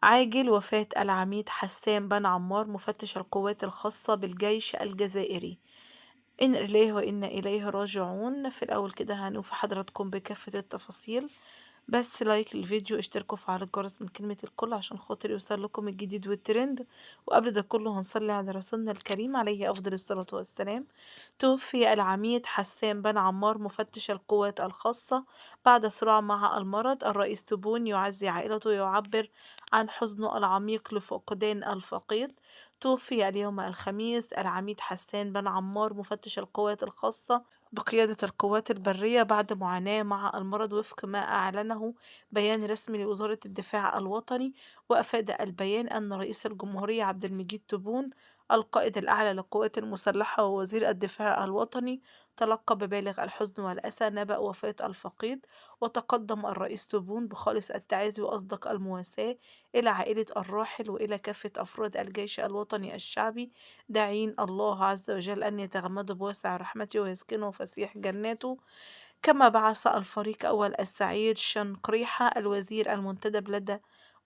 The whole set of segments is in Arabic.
عاجل وفاة العميد حسان بن عمار مفتش القوات الخاصة بالجيش الجزائري. إنا لله وإنا إليه راجعون. في الأول كده هنوفي حضراتكم بكافة التفاصيل، بس لايك للفيديو، اشتركوا وفعلوا الجرس من كلمة الكل عشان خاطر يوصل لكم الجديد والترند. وقبل ده كله هنصلي على رسولنا الكريم عليه أفضل الصلاة والسلام. توفي العميد حسان بن عمار مفتش القوات الخاصة بعد صراع مع المرض. الرئيس تبون يعزي عائلته ويعبر عن حزنه العميق لفقدان الفقيد. توفي اليوم الخميس العميد حسان بن عمار مفتش القوات الخاصة بقيادة القوات البرية بعد معاناة مع المرض، وفق ما أعلنه بيان رسمي لوزارة الدفاع الوطني. وأفاد البيان أن رئيس الجمهورية عبد المجيد تبون القائد الأعلى للقوات المسلحة ووزير الدفاع الوطني تلقى ببالغ الحزن والأسى نبأ وفاة الفقيد. وتقدم الرئيس تبون بخالص التعازي وأصدق المواساة إلى عائلة الراحل وإلى كافة أفراد الجيش الوطني الشعبي، داعين الله عز وجل أن يتغمده بواسع رحمته ويسكنه فسيح جناته. كما بعث الفريق أول السعيد شنقريحة الوزير المنتدب لدى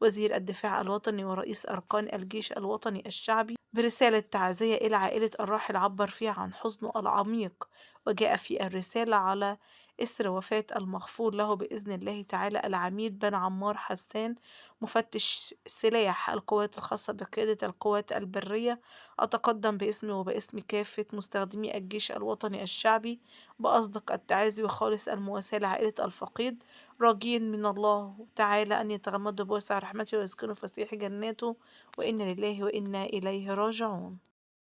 وزير الدفاع الوطني ورئيس أركان الجيش الوطني الشعبي برسالة تعزية إلى عائلة الراحل، عبر فيها عن حزنه العميق. وجاء في الرسالة على إثر وفاة المغفور له بإذن الله تعالى العميد بن عمار حسان مفتش سلاح القوات الخاصة بقيادة القوات البرية. أتقدم باسمي وباسم كافة مستخدمي الجيش الوطني الشعبي بأصدق التعازي وخالص المواساة لعائلة الفقيد، راجين من الله تعالى أن يتغمده بوسع رحمته ويسكنه فسيح جناته. وإنا لله وإنا إليه راجعون.